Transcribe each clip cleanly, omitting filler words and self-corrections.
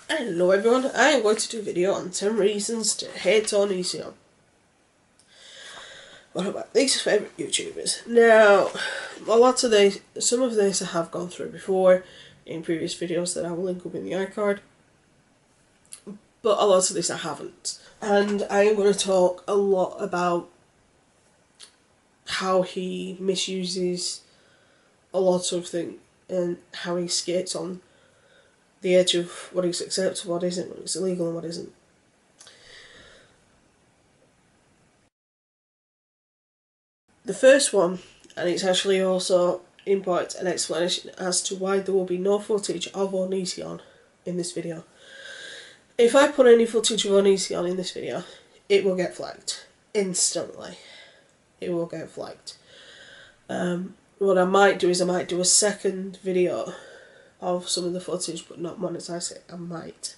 Hello everyone, I am going to do a video on 10 reasons to hate Onision. One of my least favourite YouTubers. Now, some of this I have gone through before in previous videos that I will link up in the iCard, but a lot of this I haven't. And I am going to talk a lot about how he misuses a lot of things and how he skates on the edge of what is acceptable, what isn't, what is illegal and what isn't. The first one, and it's actually also in part an explanation as to why there will be no footage of Onision in this video. If I put any footage of Onision in this video, it will get flagged instantly. It will get flagged. What I might do is I might do a second video of some of the footage but not monetize it. I might.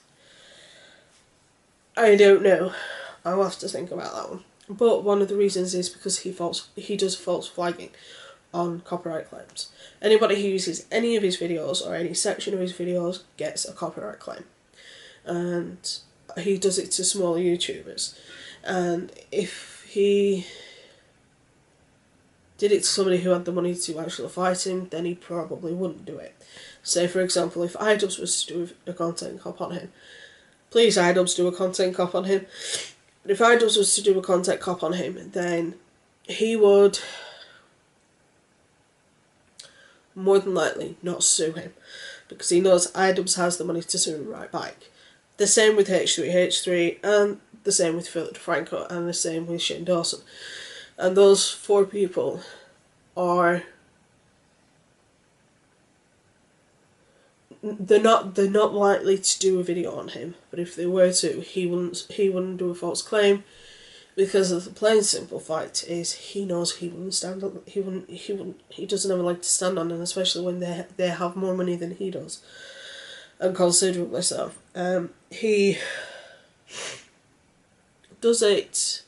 I don't know. I'll have to think about that one. But one of the reasons is because he does false flagging on copyright claims. Anybody who uses any of his videos or any section of his videos gets a copyright claim. And he does it to smaller YouTubers. And if he did it to somebody who had the money to actually fight him, then he probably wouldn't do it. Say, for example, if iDubbbz was to do a content cop on him, please iDubbbz do a content cop on him. But if iDubbbz was to do a content cop on him, then he would more than likely not sue him, because he knows iDubbbz has the money to sue him right back. The same with H3, and the same with Philip DeFranco, and the same with Shane Dawson. And those four people are... They're not likely to do a video on him, but if they were to, he wouldn't do a false claim, because of the plain simple fact is he knows he doesn't have a leg to stand on, and especially when they have more money than he does, and considerably so. He does it,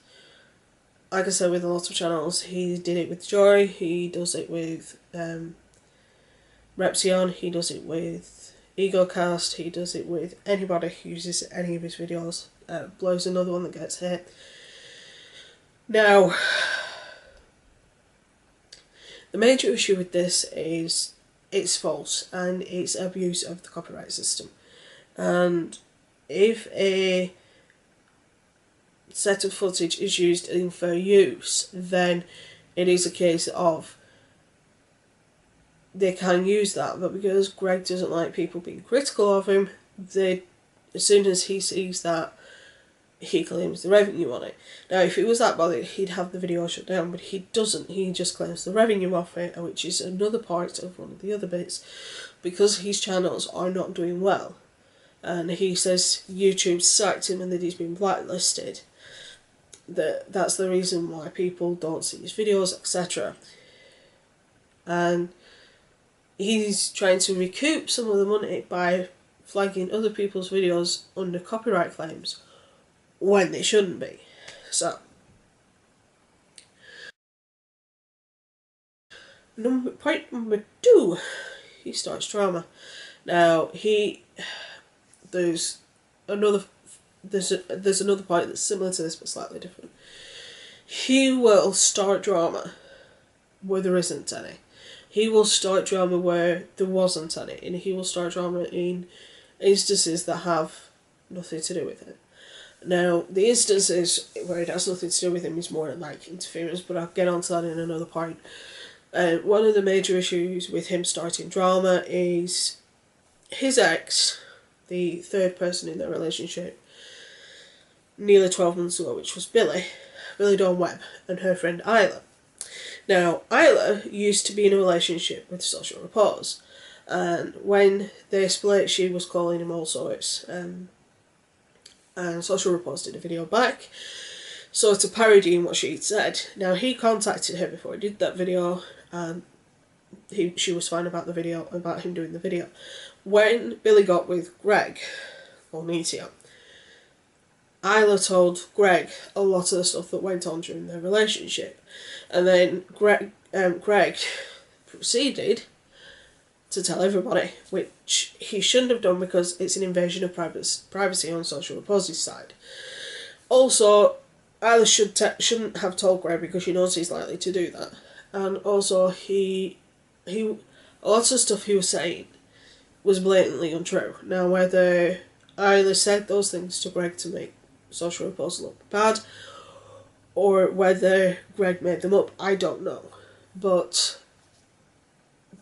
like I said, with a lot of channels. He did it with Joy, he does it with Repsion, he does it with EgoCast, he does it with anybody who uses any of his videos. Blow's another one that gets hit. Now, the major issue with this is it's false and it's abuse of the copyright system. And if a set of footage is used in fair use, then it is a case of they can use that, but because Greg doesn't like people being critical of him, as soon as he sees that, he claims the revenue on it. Now, if he was that bothered, he'd have the video shut down, but he doesn't. He just claims the revenue off it, which is another part of one of the other bits, because his channels are not doing well. And he says YouTube sacked him and that he's been blacklisted. That's the reason why people don't see his videos, etc. And he's trying to recoup some of the money by flagging other people's videos under copyright claims when they shouldn't be. So, point number 2, he starts drama. Now, there's another point that's similar to this but slightly different. He will start drama where there isn't any. He will start drama where there wasn't any, and he will start drama in instances that have nothing to do with it. Now, the instances where it has nothing to do with him is more like interference, but I'll get onto that in another point. One of the major issues with him starting drama is his ex, the third person in their relationship, nearly 12 months ago, which was Billy Dawn Webb, and her friend Isla. Now, Isla used to be in a relationship with Social Repose, and when they split, she was calling him all sorts, and Social Repose did a video back, sort of parodying what she'd said. Now, he contacted her before he did that video, and she was fine about the video, about him doing the video. When Billy got with Greg Onision, Isla told Greg a lot of the stuff that went on during their relationship, and then Greg proceeded to tell everybody, which he shouldn't have done because it's an invasion of privacy on Social Repository's side. Also, Alice shouldn't have told Greg because she knows he's likely to do that. And also, a lot of stuff he was saying was blatantly untrue. Now, whether Isla said those things to Greg to make Social Repository look bad, or whether Greg made them up, I don't know. But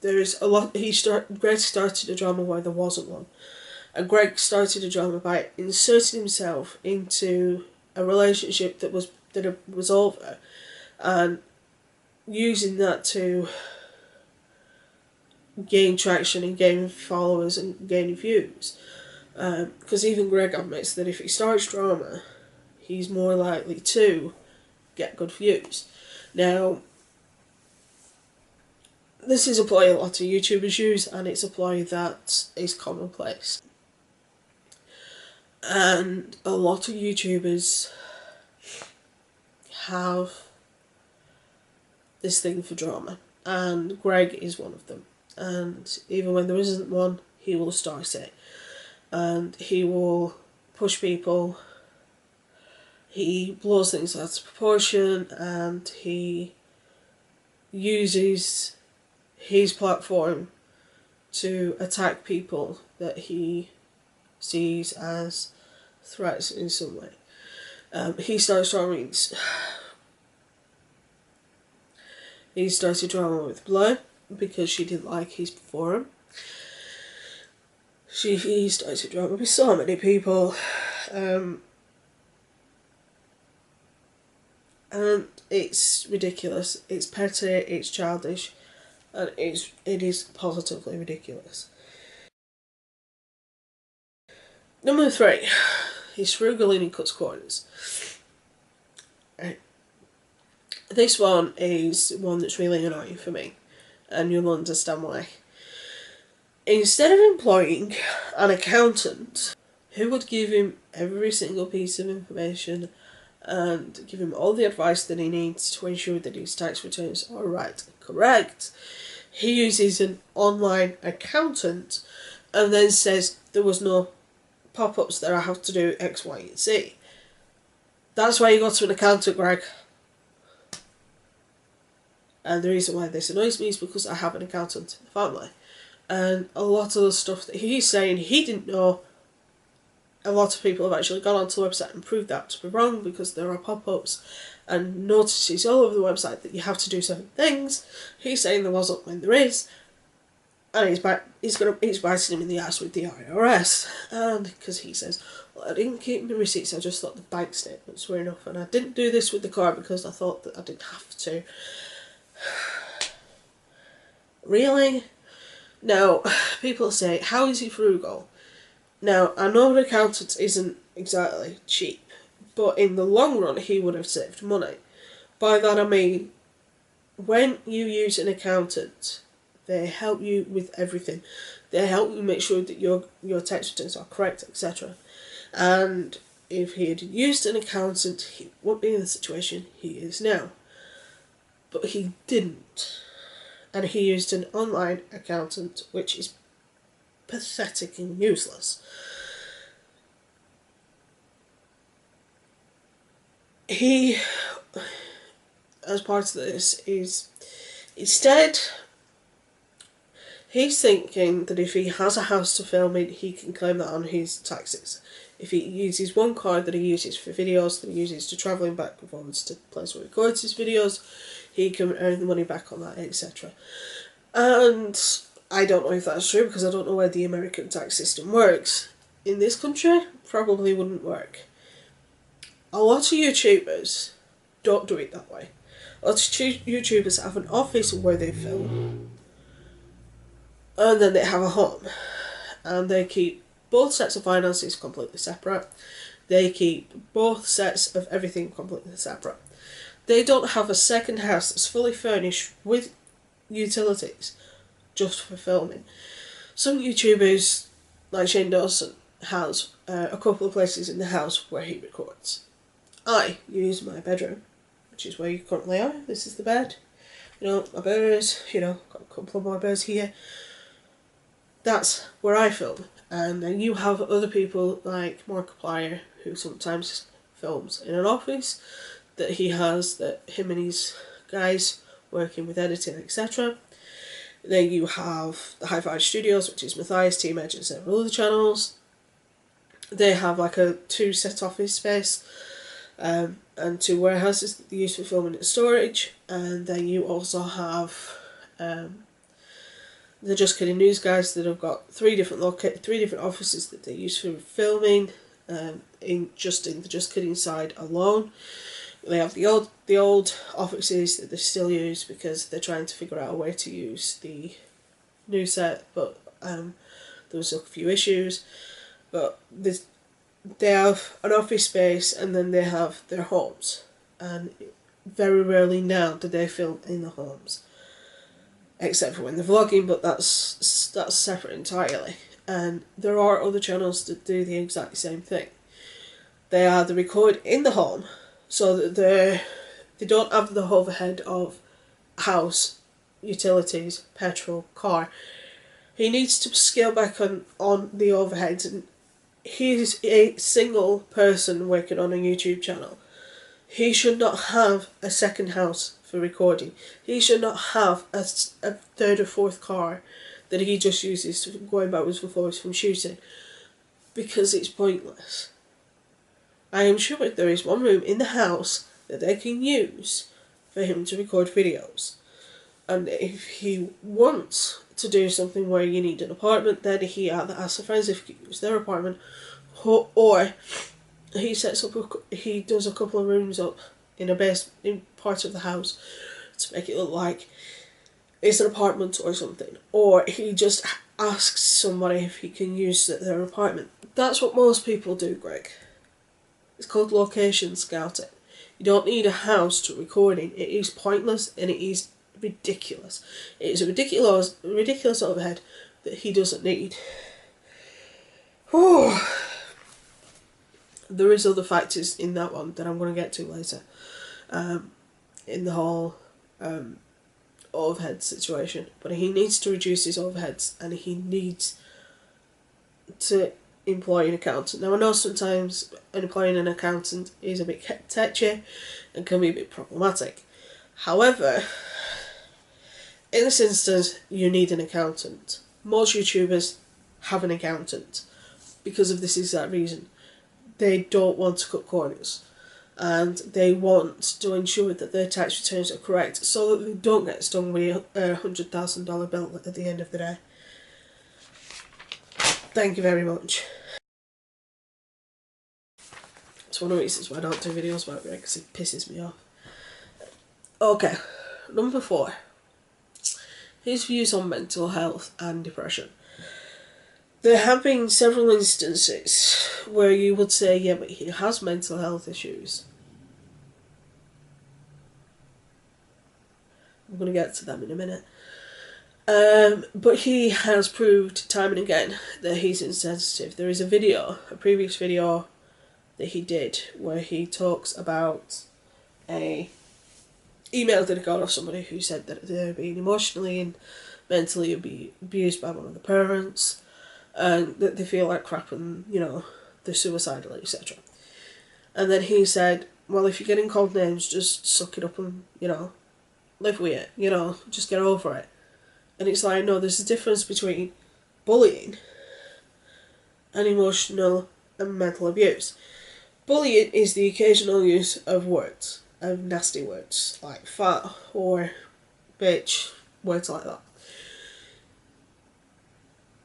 there's a lot. Greg started a drama where there wasn't one, and Greg started a drama by inserting himself into a relationship that was over, and using that to gain traction and gain followers and gain views. Because even Greg admits that if he starts drama, he's more likely to get good views. Now, this is a ploy a lot of YouTubers use, and it's a ploy that is commonplace. And a lot of YouTubers have this thing for drama, and Greg is one of them. And even when there isn't one, he will start it. And he will push people. He blows things out of proportion, and he uses his platform to attack people that he sees as threats in some way. He started drama with Blair because she didn't like his forum. He started drama with so many people. And it's ridiculous. It's petty, it's childish, and it is positively ridiculous. Number 3, he's frugal and he cuts corners. This one is one that's really annoying for me, and you'll understand why. Instead of employing an accountant who would give him every single piece of information and give him all the advice that he needs to ensure that his tax returns are right and correct, he uses an online accountant and then says there was no pop-ups that I have to do X, Y, and Z. That's why you go to an accountant, Greg. And the reason why this annoys me is because I have an accountant in the family. And a lot of the stuff that he's saying he didn't know, a lot of people have actually gone onto the website and proved that to be wrong, because there are pop-ups and notices all over the website that you have to do certain things. He's saying there wasn't when there is, and he's biting him in the ass with the IRS. And because he says, well, I didn't keep my receipts, I just thought the bank statements were enough, and I didn't do this with the car because I thought that I didn't have to. Really? Now, people say, how is he frugal? Now, I know an accountant isn't exactly cheap, but in the long run he would have saved money. By that I mean, when you use an accountant, they help you with everything. They help you make sure that your tax returns are correct, etc. And if he had used an accountant, he wouldn't be in the situation he is now. But he didn't. And he used an online accountant, which is pathetic and useless. He, as part of this, is instead, he's thinking that if he has a house to film in, he can claim that on his taxes. If he uses one card that he uses for videos, that he uses to travelling back and forwards to the place where he records his videos, he can earn the money back on that, etc. And I don't know if that's true, because I don't know where the American tax system works. In this country, probably wouldn't work. A lot of YouTubers don't do it that way. A lot of YouTubers have an office where they film, and then they have a home, and they keep both sets of finances completely separate. They keep both sets of everything completely separate. They don't have a second house that's fully furnished with utilities just for filming. Some YouTubers, like Shane Dawson, has a couple of places in the house where he records. I use my bedroom, which is where you currently are. This is the bed. You know, my birds, got a couple of my birds here. that's where I film. And then you have other people like Markiplier, who sometimes films in an office that he has, that him and his guys working with editing, etc. Then you have the High Five Studios, which is Matthias, Team Edge, and several other channels. They have like a 2-set office space and 2 warehouses that they use for filming and storage. And then you also have the Just Kidding News guys that have got 3 different offices that they use for filming. In the Just Kidding side alone, they have the old offices that they still use because they're trying to figure out a way to use the new set, but there was a few issues. But they have an office space and then they have their homes, and very rarely now do they film in the homes, except for when they're vlogging, but that's separate entirely. And there are other channels that do the exact same thing. They either record in the home, so that they don't have the overhead of house, utilities, petrol, car. He needs to scale back on the overheads, and he's a single person working on a YouTube channel. He should not have a second house for recording. He should not have a 3rd or 4th car that he just uses for going backwards and forwards from shooting, because it's pointless. I am sure there is one room in the house that they can use for him to record videos. And if he wants to do something where you need an apartment, then he either asks the friends if he can use their apartment, or he he does a couple of rooms up in part of the house to make it look like it's an apartment or something, or he just asks somebody if he can use their apartment. That's what most people do, Greg. It's called location scouting. You don't need a house to record in. It is pointless and it is ridiculous. It is a ridiculous overhead that he doesn't need. Oh. There is other factors in that one that I'm going to get to later. In the whole overhead situation, but he needs to reduce his overheads, and he needs to employ an accountant. Now I know sometimes employing an accountant is a bit touchy and can be a bit problematic. However, in this instance, you need an accountant. Most YouTubers have an accountant because of this exact reason. They don't want to cut corners, and they want to ensure that their tax returns are correct so that they don't get stung with a $100,000 bill at the end of the day. Thank you very much. It's one of the reasons why I don't do videos about it, because it pisses me off. Okay, number 4. His views on mental health and depression. There have been several instances where you would say, yeah, but he has mental health issues. I'm going to get to them in a minute. But he has proved time and again that he's insensitive. There is a previous video that he did where he talks about a email that he got off somebody who said that they're being emotionally and mentally abused by one of the parents, and that they feel like crap and, they're suicidal, etc. And then he said, well, if you're getting called names, just suck it up and, live with it, just get over it. And it's like, no, there's a difference between bullying and emotional and mental abuse. Bullying is the occasional use of words, of nasty words, like fat, whore, bitch, words like that.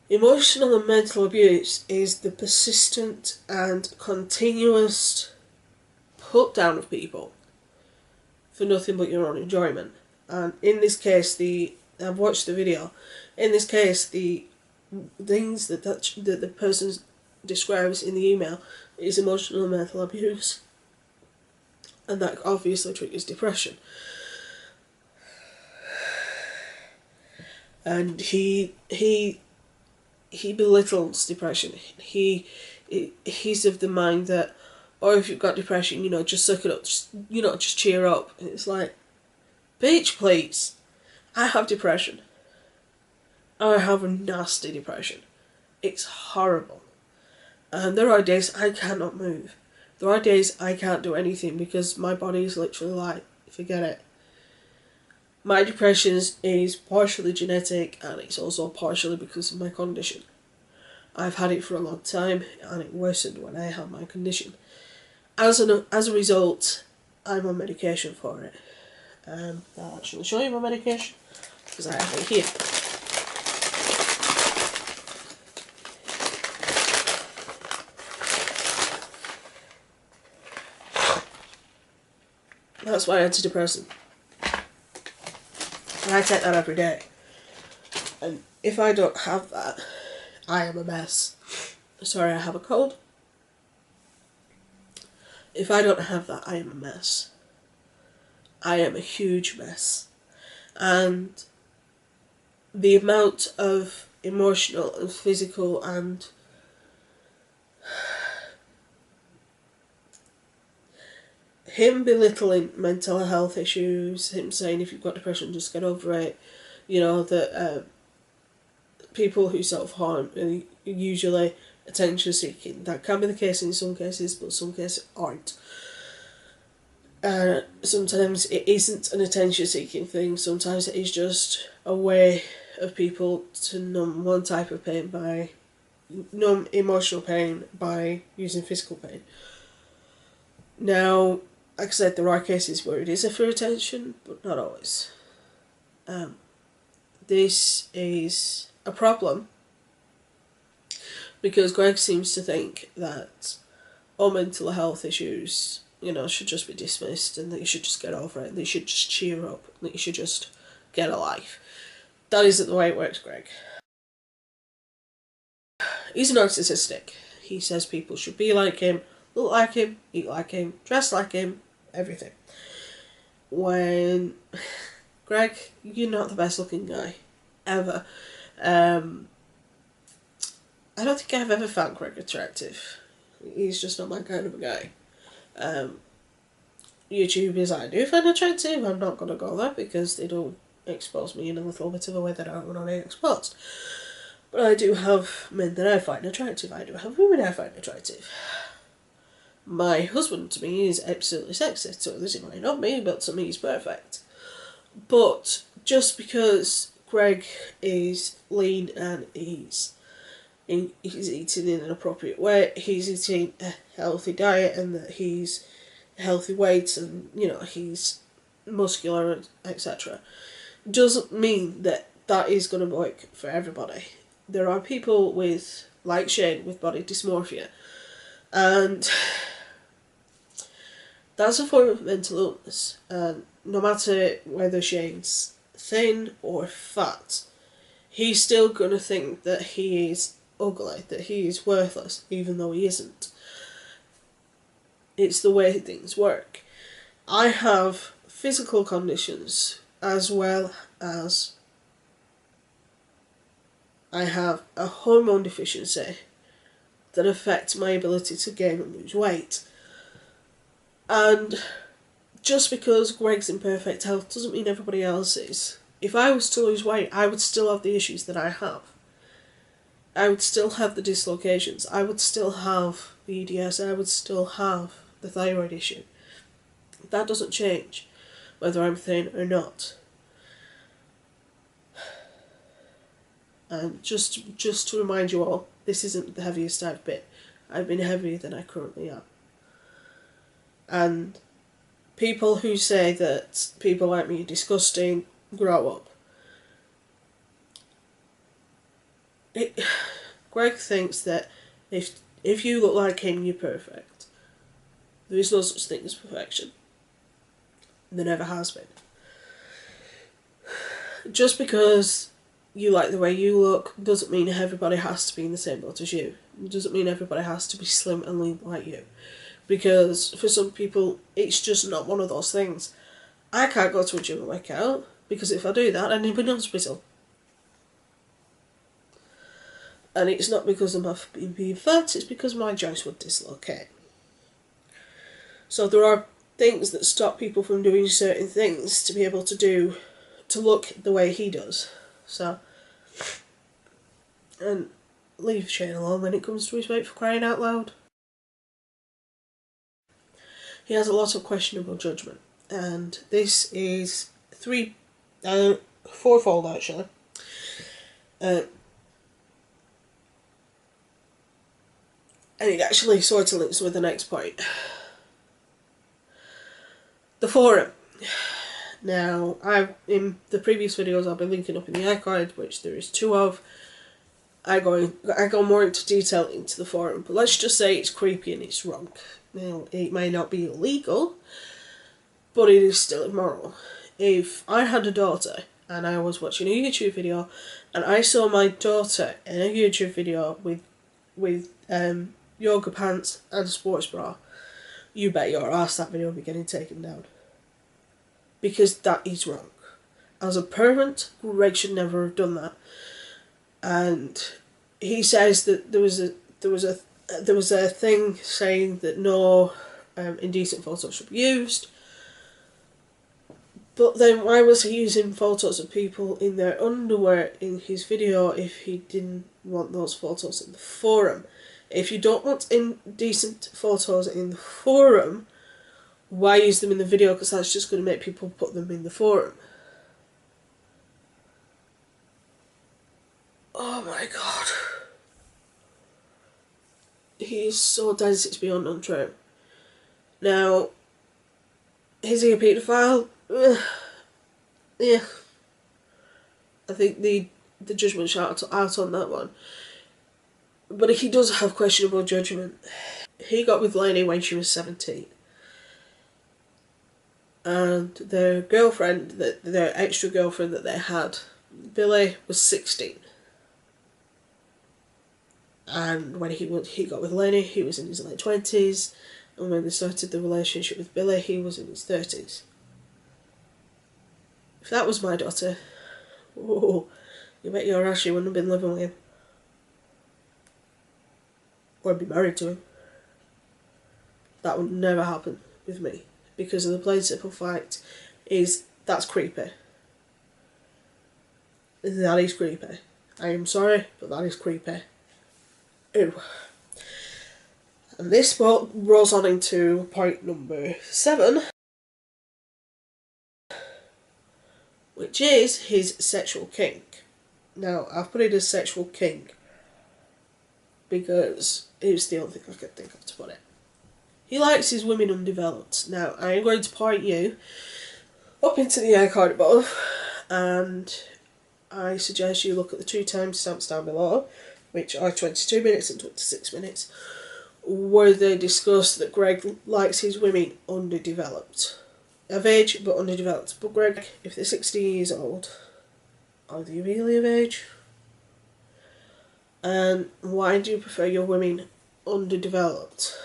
Emotional and mental abuse is the persistent and continuous put down of people for nothing but your own enjoyment. And in this case, I've watched the video. In this case, the things that the person describes in the email is emotional and mental abuse, and that obviously triggers depression. And he belittles depression. He's of the mind that, or if you've got depression, just suck it up, just cheer up. And it's like, bitch, please, I have depression. I have a nasty depression. It's horrible. And there are days I cannot move. There are days I can't do anything because my body is literally like, forget it. My depression is partially genetic, and it's also partially because of my condition. I've had it for a long time, and it worsened when I had my condition. As a result, I'm on medication for it. I'll actually show you my medication, because I have it here. That's my antidepressant. And I take that every day. And if I don't have that, I am a mess. Sorry, I have a cold. If I don't have that, I am a mess. I am a huge mess. And the amount of emotional and physical and him belittling mental health issues, him saying if you've got depression, just get over it, you know, that people who self-harm are usually attention-seeking. That can be the case in some cases, but some cases aren't. Sometimes it isn't an attention-seeking thing. Sometimes it is just a way of people to numb one type of pain by numb emotional pain by using physical pain. Now, like I said, there are cases where it is for attention, but not always. This is a problem because Greg seems to think that all mental health issues, you know, should just be dismissed and that you should just get over it, and that you should just cheer up, and that you should just get a life. That isn't the way it works, Greg. He's narcissistic. He says people should be like him, look like him, eat like him, dress like him, everything. When, Greg, you're not the best looking guy, ever. I don't think I've ever found Greg attractive. He's just not my kind of a guy. YouTubers I do find attractive, I'm not going to go there because they don't expose me in a little bit of a way that I don't want to be exposed. But I do have men that I find attractive. I do have women I find attractive. My husband, to me, is absolutely sexy. To others, he might not be, but to me, he's perfect. But just because Greg is lean and he's eating in an appropriate way, he's eating a healthy diet, and that he's healthy weight, and, you know, he's muscular, etc., doesn't mean that that is going to work for everybody. There are people with, like Shane, with body dysmorphia, and that's a form of mental illness. And no matter whether Shane's thin or fat, he's still going to think that he is ugly, that he is worthless, even though he isn't. It's the way things work. I have physical conditions as well as I have a hormone deficiency that affects my ability to gain and lose weight. And just because Greg's in perfect health doesn't mean everybody else is. If I was to lose weight, I would still have the issues that I have. I would still have the dislocations. I would still have the EDS. I would still have the thyroid issue. That doesn't change, whether I'm thin or not. And just to remind you all, this isn't the heaviest I've been. I've been heavier than I currently am. And people who say that people like me are disgusting, grow up. Greg thinks that if you look like him, you're perfect. There is no such thing as perfection. There never has been. Just because you like the way you look doesn't mean everybody has to be in the same boat as you. It doesn't mean everybody has to be slim and lean like you. Because for some people, it's just not one of those things. I can't go to a gym and work out, because if I do that, I end up in hospital. And it's not because I'm being fat, it's because my joints would dislocate. So there are things that stop people from doing certain things to be able to look the way he does. So and leave Shane alone when it comes to his weight, for crying out loud. He has a lot of questionable judgment, and this is fourfold actually. And it actually sort of links with the next point. The forum. Now, in the previous videos I've been linking up in the iCard, which there is 2 of. I go more into detail into the forum, but let's just say it's creepy and it's wrong. Now, it may not be illegal, but it is still immoral. If I had a daughter and I was watching a YouTube video and I saw my daughter in a YouTube video with yoga pants and a sports bra, you bet your ass that video will be getting taken down. Because that is wrong. As a parent, Greg should never have done that. And he says that there was a thing saying that no indecent photos should be used. But then why was he using photos of people in their underwear in his video if he didn't want those photos in the forum? If you don't want indecent photos in the forum, why use them in the video? Because that's just going to make people put them in the forum. Oh my god. He is so dense it's beyond untrue. Now, is he a paedophile? Yeah. I think the judgment shot out on that one. But he does have questionable judgment. He got with Lainey when she was 17. And their girlfriend, their extra girlfriend that they had, Billy, was 16. And when he got with Lainey, he was in his late 20s. And when they started the relationship with Billy, he was in his 30s. If that was my daughter, oh, you bet your ass she wouldn't have been living with him. Or be married to him. That would never happen with me. Because of the plain simple fact is that's creepy. That is creepy. I am sorry, but that is creepy. Ew. And this rolls on into point number 7, which is his sexual kink. Now, I've put it as sexual kink because it's the only thing I could think of to put it. He likes his women undeveloped. Now, I am going to point you up into the iCard above, and I suggest you look at the 2 timestamps down below, which are 22 minutes and 26 minutes, where they discuss that Greg likes his women underdeveloped. Of age, but underdeveloped. But Greg, if they're 16 years old, are they really of age? And why do you prefer your women underdeveloped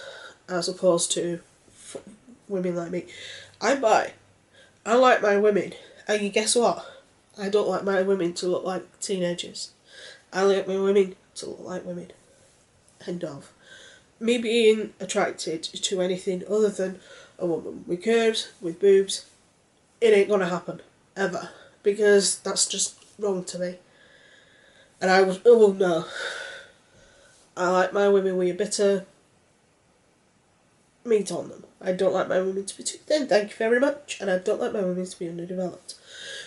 as opposed to women like me? I'm bi. I like my women, and guess what? I don't like my women to look like teenagers. I like my women to look like women. End of. Me being attracted to anything other than a woman with curves, with boobs, it ain't gonna happen. Ever. Because that's just wrong to me. And I was, oh no. I like my women with a bit of meat on them. I don't like my women to be too thin, thank you very much. And I don't like my women to be underdeveloped.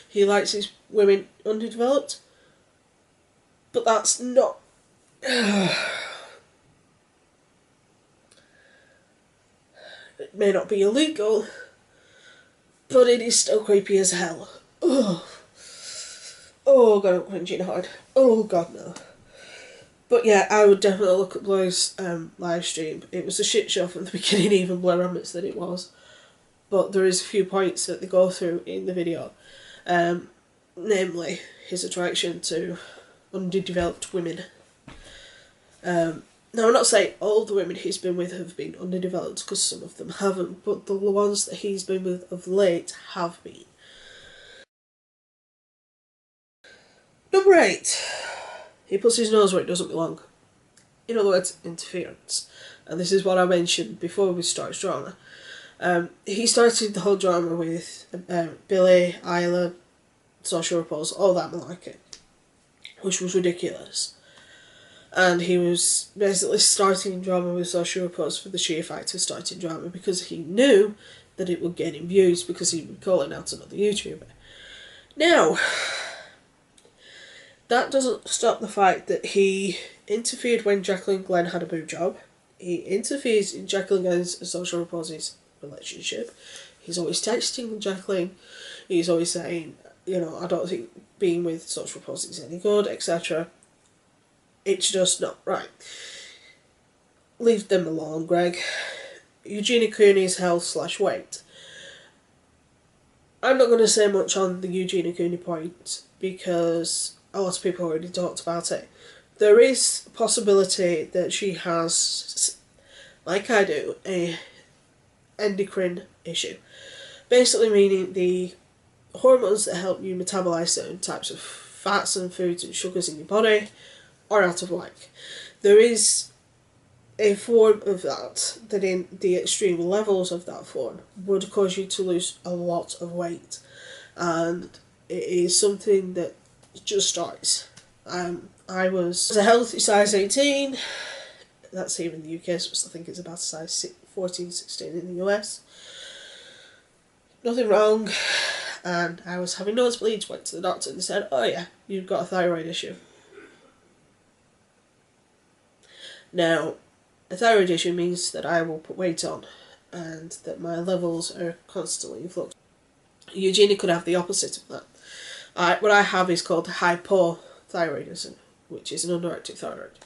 He likes his women underdeveloped. But that's not... It may not be illegal, but it is still creepy as hell. Oh, oh god, I'm cringing hard. Oh god, no. But yeah, I would definitely look at Blair's live stream. It was a shit show from the beginning, even Blair admits that it was. But there is a few points that they go through in the video. Namely, his attraction to underdeveloped women. Now, I'm not saying all the women he's been with have been underdeveloped, because some of them haven't, but the ones that he's been with of late have been. Number 8. He puts his nose where it doesn't belong. In other words, interference. And this is what I mentioned before we started drama. He started the whole drama with Billy, Isla, social reports, all that malarkey, which was ridiculous. And he was basically starting drama with social reports for the sheer fact of starting drama because he knew that it would gain him views because he would be calling out another YouTuber. Now, that doesn't stop the fact that he interfered when Jacqueline Glenn had a boob job. He interferes in Jacqueline Glenn's social reports relationship. He's always texting Jacqueline. He's always saying, you know, I don't think being with social reports is any good, etc. It's just not right. Leave them alone, Greg. Eugenia Cooney's health/weight. I'm not going to say much on the Eugenia Cooney point because a lot of people already talked about it. There is a possibility that she has, like I do, a endocrine issue. Basically meaning the hormones that help you metabolize certain types of fats and foods and sugars in your body are out of whack. There is a form of that in the extreme levels of that form would cause you to lose a lot of weight, and it is something that just starts. I was a healthy size 18, that's here in the UK, so I think it's about a size 14, 16 in the US. Nothing wrong, and I was having nosebleeds, went to the doctor and they said, oh yeah, you've got a thyroid issue. Now, a thyroid issue means that I will put weight on and that my levels are constantly in flux. Eugenia could have the opposite of that. What I have is called hypothyroidism, which is an underactive thyroid.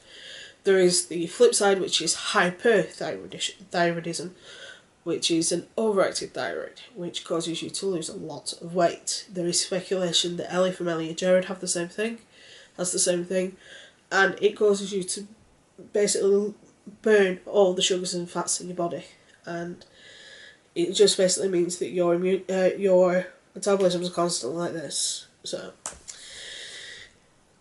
There is the flip side, which is hyperthyroidism, which is an overactive thyroid, which causes you to lose a lot of weight. There is speculation that Ellie from Ellie and Jared have the same thing, and it causes you to basically burn all the sugars and fats in your body, and it just basically means that your metabolism is constantly like this. So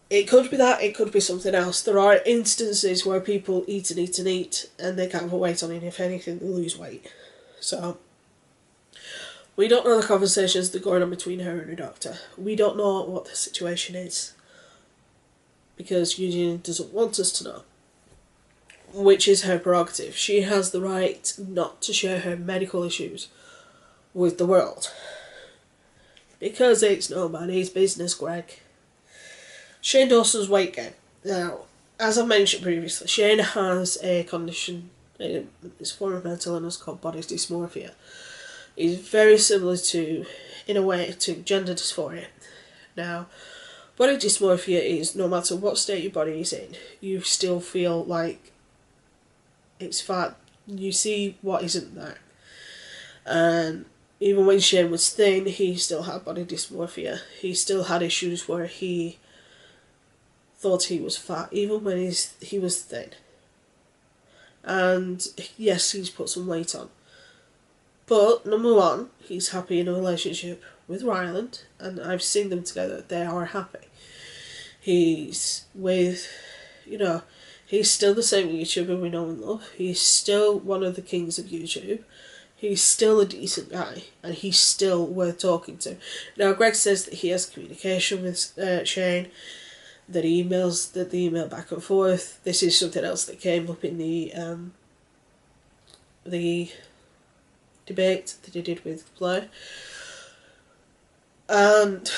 it could be that, it could be something else. There are instances where people eat and eat and eat and they can't put weight on, and if anything they lose weight. So we don't know the conversations that are going on between her and her doctor. We don't know what the situation is because Eugenia doesn't want us to know, which is her prerogative. She has the right not to share her medical issues with the world because it's nobody's business, Greg. Shane Dawson's weight gain. Now, as I mentioned previously, Shane has a condition, it's a form of mental illness called body dysmorphia. It's very similar to, in a way, to gender dysphoria. Now, body dysmorphia is no matter what state your body is in, you still feel like it's fat. You see what isn't there. And even when Shane was thin, he still had body dysmorphia. He still had issues where he thought he was fat, even when he was thin. And yes, he's put some weight on. But number one, he's happy in a relationship with Ryland, and I've seen them together. They are happy. He's with, he's still the same YouTuber we know and love. He's still one of the kings of YouTube. He's still a decent guy, and he's still worth talking to. Now, Greg says that he has communication with Shane, that he emails, that they email back and forth. This is something else that came up in the debate that he did with Blair. And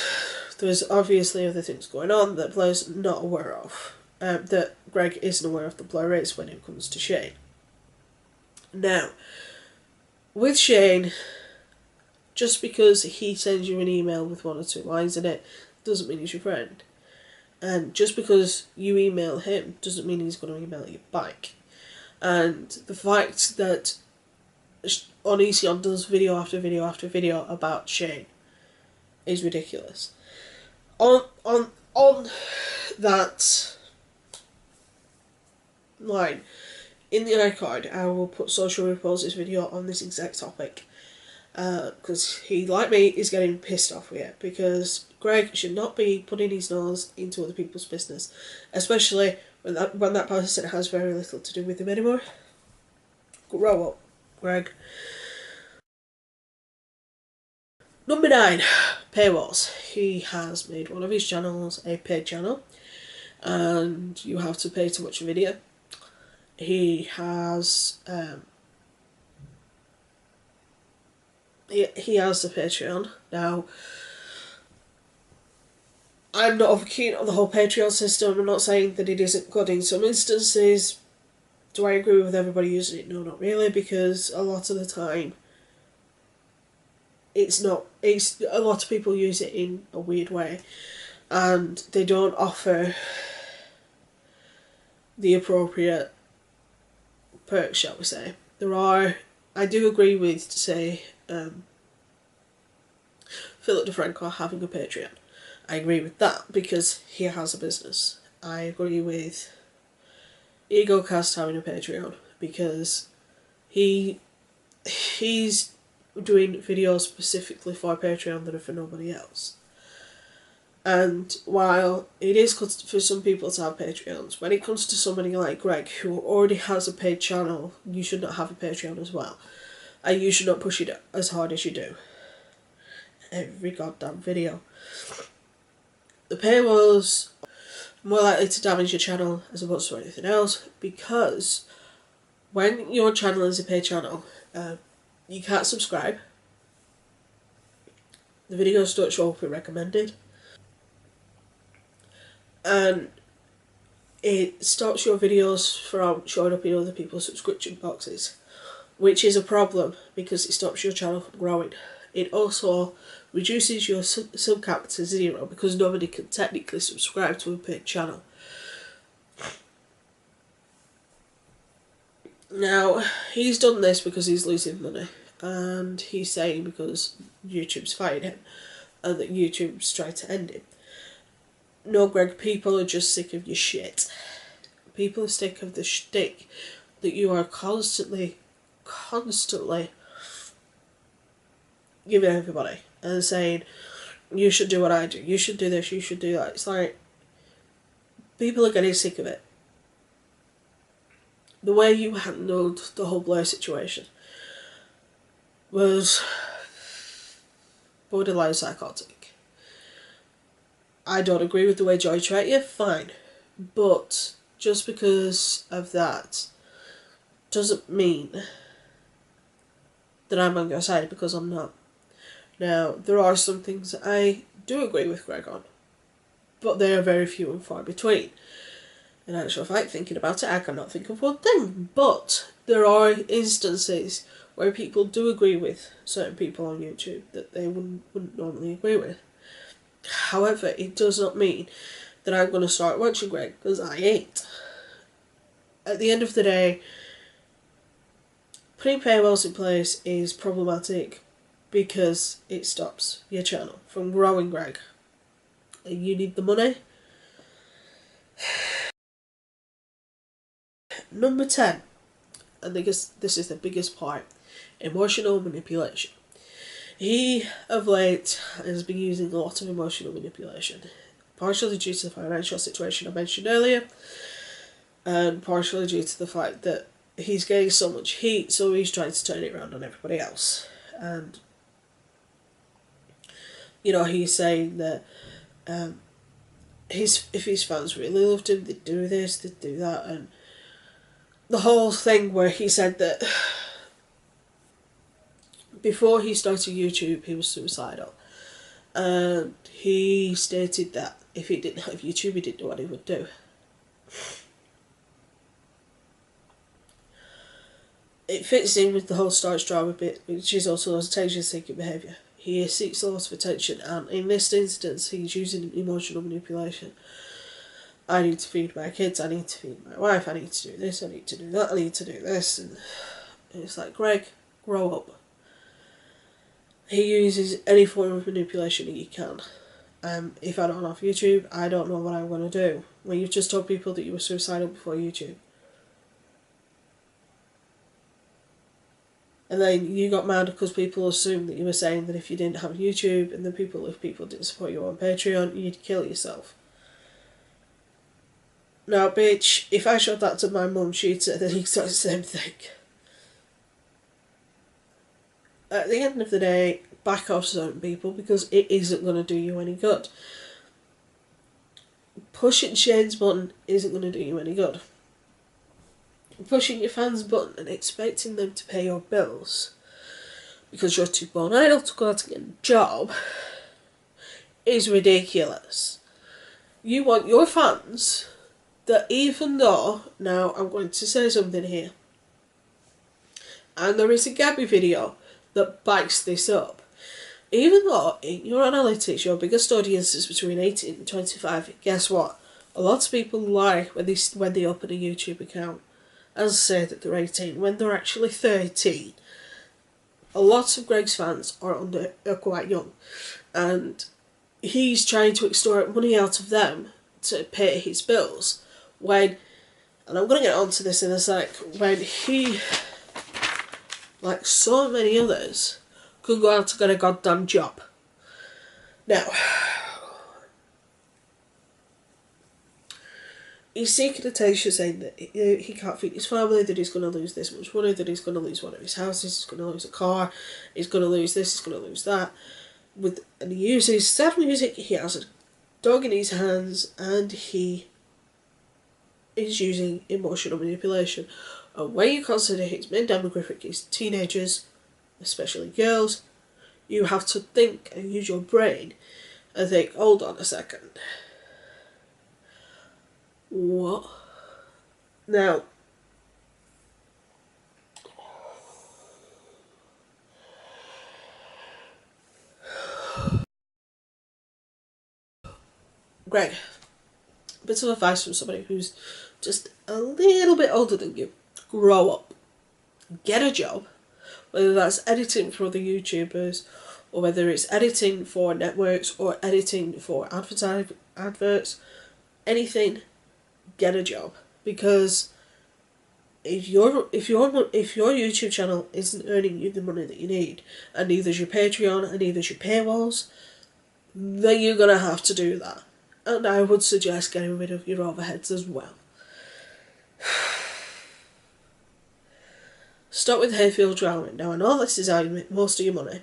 there's obviously other things going on that Blair's not aware of. That Greg isn't aware of, the Blair is when it comes to Shane. Now, with Shane, just because he sends you an email with 1 or 2 lines in it doesn't mean he's your friend. And just because you email him doesn't mean he's going to email you back. And the fact that Onision does video after video after video about Shane is ridiculous. On that line, in the iCard, I will put Social Reports' video on this exact topic. Because he, like me, is getting pissed off with it. Because Greg should not be putting his nose into other people's business. Especially when that person has very little to do with him anymore. Grow up, Greg. Number 9, paywalls. He has made one of his channels a paid channel. and you have to pay to watch a video. He has he has the Patreon. Now, I'm not over keen on the whole Patreon system. I'm not saying that it isn't good in some instances. Do I agree with everybody using it? No, not really, because a lot of the time it's not. It's a lot of people use it in a weird way, and they don't offer the appropriate perks, shall we say. There are. I do agree with, say, Philip DeFranco having a Patreon. I agree with that because he has a business. I agree with EgoCast having a Patreon because he's doing videos specifically for Patreon that are for nobody else. And while it is good for some people to have Patreons, when it comes to somebody like Greg who already has a paid channel, you should not have a Patreon as well. And you should not push it as hard as you do. Every goddamn video. The paywalls are more likely to damage your channel as opposed to anything else, because when your channel is a paid channel, you can't subscribe. The videos don't show up in recommended. And it stops your videos from showing up in other people's subscription boxes, which is a problem because it stops your channel from growing. It also reduces your sub cap to 0 because nobody can technically subscribe to a paid channel. Now, he's done this because he's losing money, and he's saying because YouTube's fired him and that YouTube's trying to end him. No, Greg, people are just sick of your shit. People are sick of the shtick that you are constantly giving everybody and saying, you should do what I do, you should do this, you should do that. It's like, people are getting sick of it. The way you handled the whole Blair situation was borderline psychotic. I don't agree with the way Joy treated you, fine. But just because of that doesn't mean that I'm on your side, because I'm not. Now, there are some things that I do agree with Greg on, but they are very few and far between. In actual fact, thinking about it, I cannot think of one thing. But there are instances where people do agree with certain people on YouTube that they wouldn't normally agree with. However, it does not mean that I'm going to start watching Greg, because I ain't. At the end of the day, putting paywalls in place is problematic because it stops your channel from growing, Greg. You need the money. Number 10, and this is the biggest part, emotional manipulation. He, of late, has been using a lot of emotional manipulation, partially due to the financial situation I mentioned earlier, and partially due to the fact that he's getting so much heat, so he's trying to turn it around on everybody else. And, you know, he's saying that if his fans really loved him, they'd do this, they'd do that, and the whole thing where he said that before he started YouTube, he was suicidal. And he stated that if he didn't have YouTube, he didn't know what he would do. It fits in with the whole starch drama bit, which is also attention-seeking behaviour. He seeks a lot of attention, and in this instance, he's using emotional manipulation. I need to feed my kids, I need to feed my wife, I need to do this, I need to do that, I need to do this. And it's like, Greg, grow up. He uses any form of manipulation he can. If I don't have YouTube, I don't know what I'm going to do. When you've just told people that you were suicidal before YouTube. And then you got mad because people assumed that you were saying that if you didn't have YouTube, and if people didn't support you on Patreon, you'd kill yourself. Now, bitch, if I showed that to my mum, she'd say the exact same thing. At the end of the day, back off certain people because it isn't going to do you any good. pushing Shane's button isn't going to do you any good. Pushing your fans' button and expecting them to pay your bills because you're too born idle to go out and get a job is ridiculous. You want your fans that, even though, now I'm going to say something here, and there is a Gabby video that backs this up, even though in your analytics your biggest audience is between 18 and 25, guess what? A lot of people lie when they open a YouTube account and say that they're 18 when they're actually 13. A lot of Greg's fans are quite young, and he's trying to extort money out of them to pay his bills when, and I'm going to get onto this in a sec, when he, like so many others, could go out to get a goddamn job. Now, he's seeking attention, saying that he can't feed his family, that he's going to lose this much money, that he's going to lose one of his houses, he's going to lose a car, he's going to lose this, he's going to lose that. And he uses sad music, he has a dog in his hands, and he is using emotional manipulation. And when you consider his main demographic is teenagers, especially girls, you have to think and use your brain and think, hold on a second. What? Now, Greg, a bit of advice from somebody who's just a little bit older than you. Grow up. Get a job. Whether that's editing for other YouTubers, or whether it's editing for networks, or editing for adverts, anything, get a job. Because if your YouTube channel isn't earning you the money that you need, and neither's your Patreon and neither's your paywalls, then you're gonna have to do that. And I would suggest getting rid of your overheads as well. Start with hayfield drama. Now, I know this is how you make most of your money,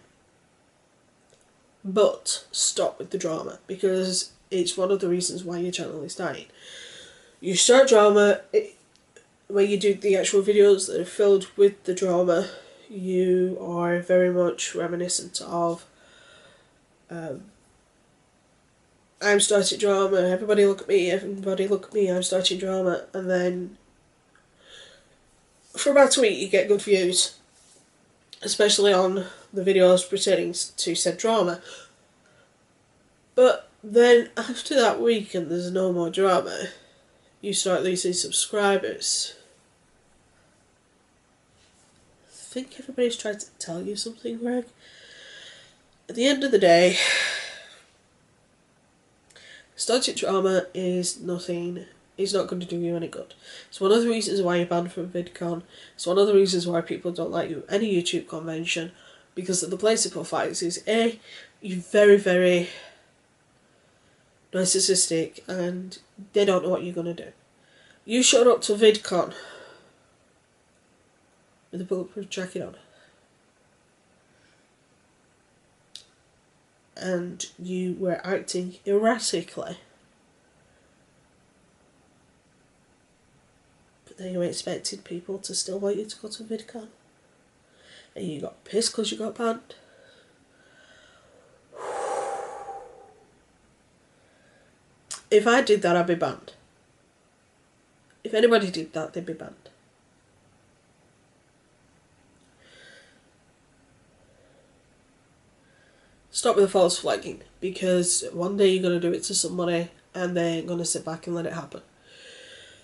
but stop with the drama, because it's one of the reasons why your channel is dying. You start drama, when you do the actual videos that are filled with the drama, you are very much reminiscent of I'm starting drama, everybody look at me, I'm starting drama, and then for about a week you get good views, especially on the videos pertaining to said drama. But then after that week and there's no more drama, you start losing subscribers. I think everybody's trying to tell you something, Greg. At the end of the day, starting drama is nothing. It's not going to do you any good. It's one of the reasons why you're banned from VidCon. It's one of the reasons why people don't like you at any YouTube convention, because of the principal facts is A, you're very, very narcissistic and they don't know what you're going to do. You showed up to VidCon with a bulletproof jacket on, and you were acting erratically. But then you expected people to still want you to go to VidCon, and you got pissed because you got banned. If I did that, I'd be banned. If anybody did that, they'd be banned. Stop with the false flagging, because one day you're going to do it to somebody and they're going to sit back and let it happen.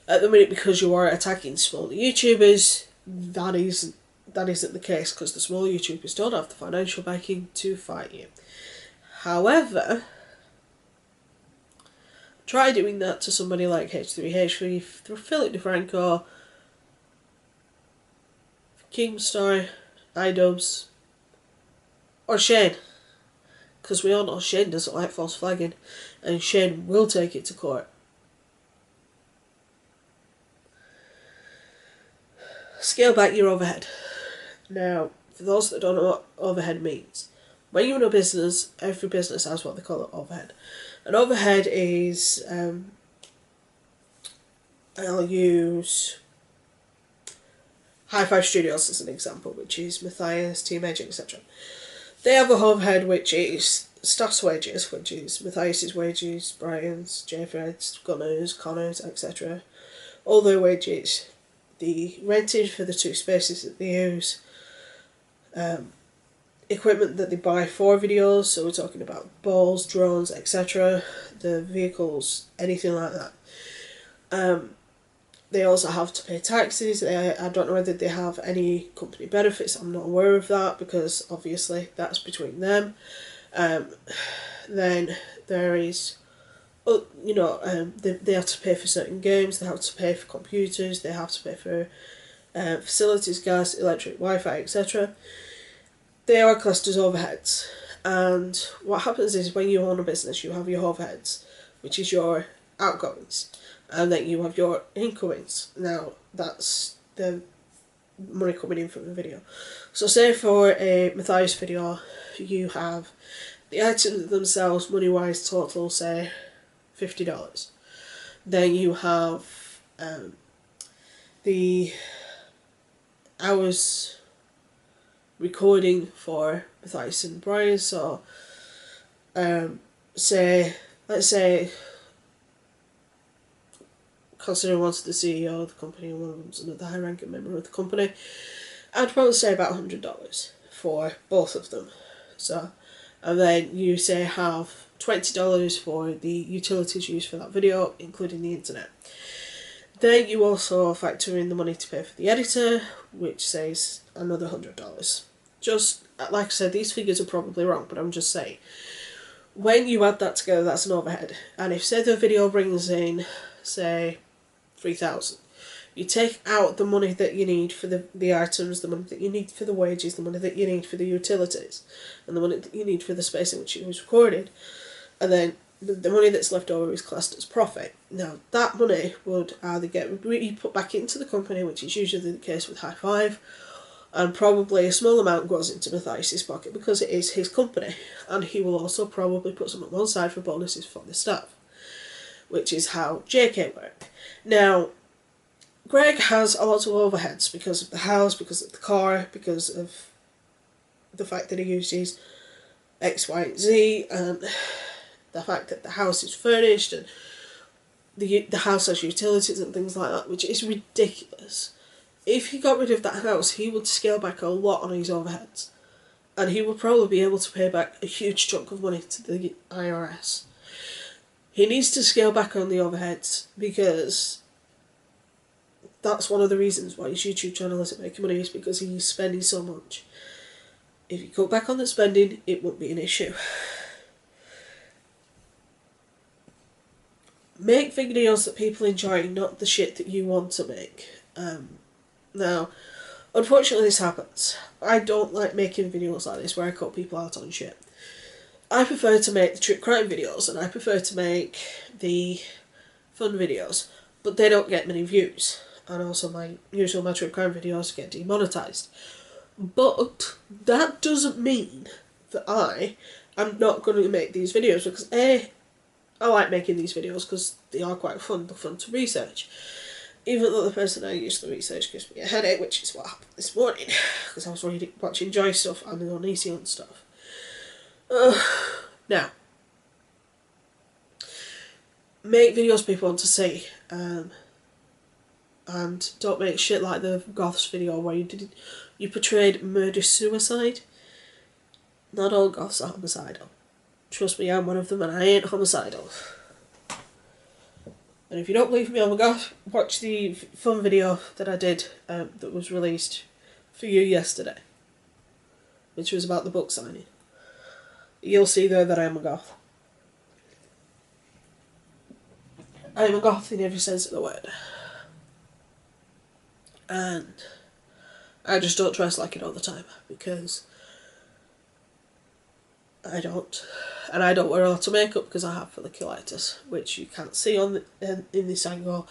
At the minute, because you are attacking smaller YouTubers, that isn't the case, because the smaller YouTubers don't have the financial backing to fight you. However, try doing that to somebody like H3H3, Philip DeFranco, Keemstar, iDubbbz, or Shane. Because we all know Shane doesn't like false flagging, and Shane will take it to court. Scale back your overhead. Now, for those that don't know what overhead means, when you're in a business, every business has what they call an overhead. An overhead is I'll use High Five Studios as an example, which is Matthias, Team Edge, etc. They have a overhead which is staff's wages, which is Matthias's wages, Brian's, J-Fred's, Gunners, Connor's, etc. All their wages, the rented for the 2 spaces that they use, equipment that they buy for videos, so we're talking about balls, drones, etc., the vehicles, anything like that. They also have to pay taxes. I don't know whether they have any company benefits. I'm not aware of that because obviously that's between them. Then there is, they have to pay for certain games. They have to pay for computers. They have to pay for facilities, gas, electric, Wi-Fi, etc. They are classed as overheads. And what happens is when you own a business, you have your overheads, which is your outgoings. And then you have your incomings. Now, that's the money coming in from the video. So say for a Matthias video, you have the items themselves, money-wise, total, say, $50. Then you have the hours recording for Matthias and Brian. So, let's say, considering one's the CEO of the company and one's another high-ranking member of the company, I'd probably say about $100 for both of them. So, and then you say have $20 for the utilities used for that video, including the internet. Then you also factor in the money to pay for the editor, which says another $100. Just, like I said, these figures are probably wrong, but I'm just saying. When you add that together, that's an overhead. And if, say, the video brings in, say, $3,000, you take out the money that you need for the items, the money that you need for the wages, the money that you need for the utilities, and the money that you need for the space in which it was recorded, and then the money that's left over is classed as profit. Now, that money would either get put back into the company, which is usually the case with High Five, and probably a small amount goes into Matthias's pocket because it is his company, and he will also probably put some on one side for bonuses for the staff, which is how JK work. Now, Greg has a lot of overheads because of the house, because of the car, because of the fact that he uses X, Y, and Z, and the fact that the house is furnished and the house has utilities and things like that, which is ridiculous. If he got rid of that house, he would scale back a lot on his overheads, and he would probably be able to pay back a huge chunk of money to the IRS. He needs to scale back on the overheads because that's one of the reasons why his YouTube channel isn't making money, is because he's spending so much. If you cut back on the spending, it won't be an issue. Make videos that people enjoy, not the shit that you want to make. Now, unfortunately this happens. I don't like making videos like this where I cut people out on shit. I prefer to make the true crime videos, and I prefer to make the fun videos, but they don't get many views. And also my true crime videos get demonetized. But that doesn't mean that I am not going to make these videos, because A, I like making these videos because they are quite fun. They're fun to research. Even though the person I use to research gives me a headache, which is what happened this morning, because I was watching Joy stuff and the Onision stuff. Now, make videos people want to see, and don't make shit like the Goths video where you portrayed murder-suicide. Not all Goths are homicidal. Trust me, I'm one of them, and I ain't homicidal. And if you don't believe me, I'm a goth, watch the fun video that I did that was released for you yesterday, which was about the book signing. You'll see there that I am a goth. I am a goth in every sense of the word. And I just don't dress like it all the time, because I don't. And I don't wear a lot of makeup because I have folliculitis, which you can't see on in this angle,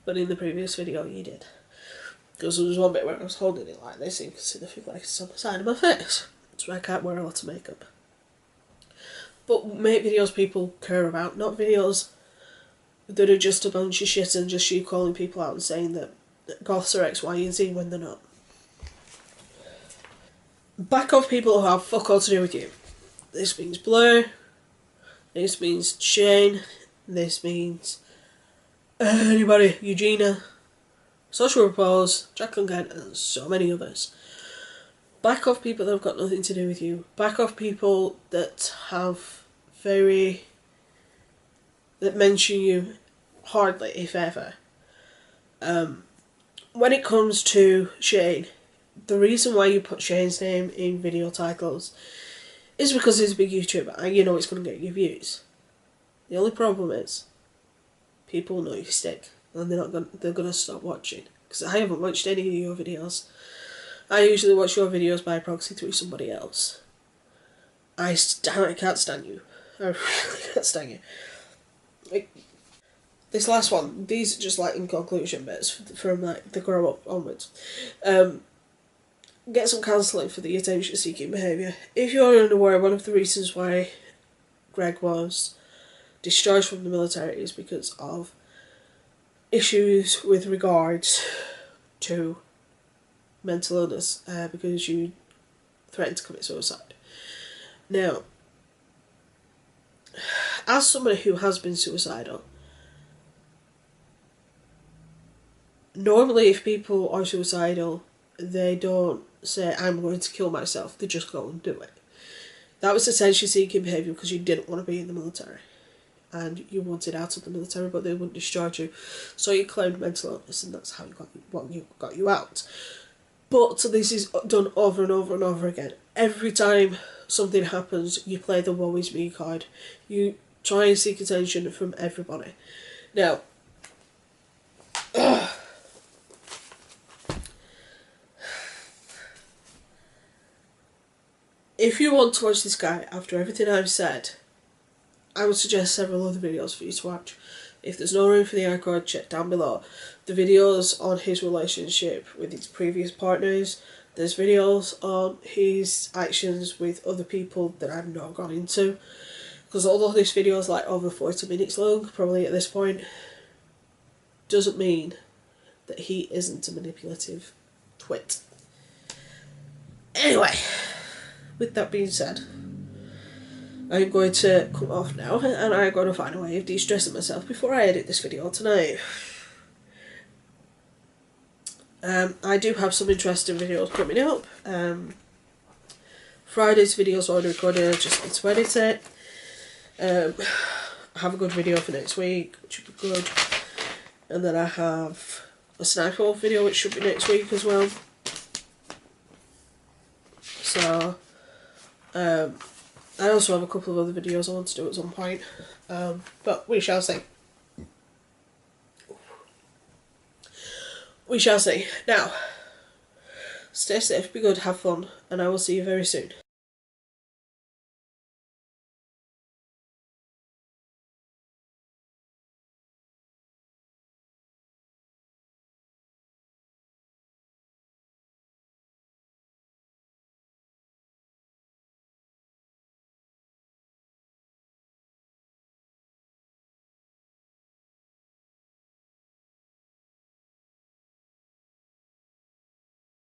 but in the previous video you did. Because there was one bit where I was holding it like this, and you can see the folliculitis on the side of my face. So I can't wear a lot of makeup. But make videos people care about, not videos that are just a bunch of shit and just you calling people out and saying that goths are X, Y, and Z when they're not. Back off people who have fuck all to do with you. This means Blur, this means Shane, this means anybody, Eugenia, Social Repose, Jacqueline Kent, and so many others. Back off people that have got nothing to do with you. Back off people that that mention you hardly, if ever. When it comes to Shane, the reason why you put Shane's name in video titles is because he's a big YouTuber and you know it's going to get you views. The only problem is people know you stink and they're going to stop watching. Because I haven't watched any of your videos. I usually watch your videos by proxy through somebody else. I can't stand you. I really can't stand you. Like, this last one, these are just like in conclusion bits from like the grow up onwards. Get some counselling for the attention seeking behaviour. If you're unaware, one of the reasons why Greg was discharged from the military is because of issues with regards to mental illness, because you threatened to commit suicide. Now, as somebody who has been suicidal, normally if people are suicidal, they don't say, I'm going to kill myself, they just go and do it. That was attention seeking behaviour because you didn't want to be in the military. And you wanted out of the military, but they wouldn't discharge you. So you claimed mental illness, and that's how you got you out. But this is done over and over and over again. Every time something happens, you play the woe is me card. You try and seek attention from everybody. Now, if you want to watch this guy after everything I've said, I would suggest several other videos for you to watch. If there's no room for the iCard, check down below. The videos on his relationship with his previous partners. There's videos on his actions with other people that I've not gone into. Because although this video is like over 40 minutes long, probably at this point, doesn't mean that he isn't a manipulative twit. Anyway, with that being said, I'm going to come off now and I'm going to find a way of de-stressing myself before I edit this video tonight. I do have some interesting videos coming up. Friday's video's already recorded, I just need to edit it. I have a good video for next week, which would be good. And then I have a sniper wolf video, which should be next week as well. So, I also have a couple of other videos I want to do at some point, but we shall see. We shall see. Now, stay safe, be good, have fun, and I will see you very soon.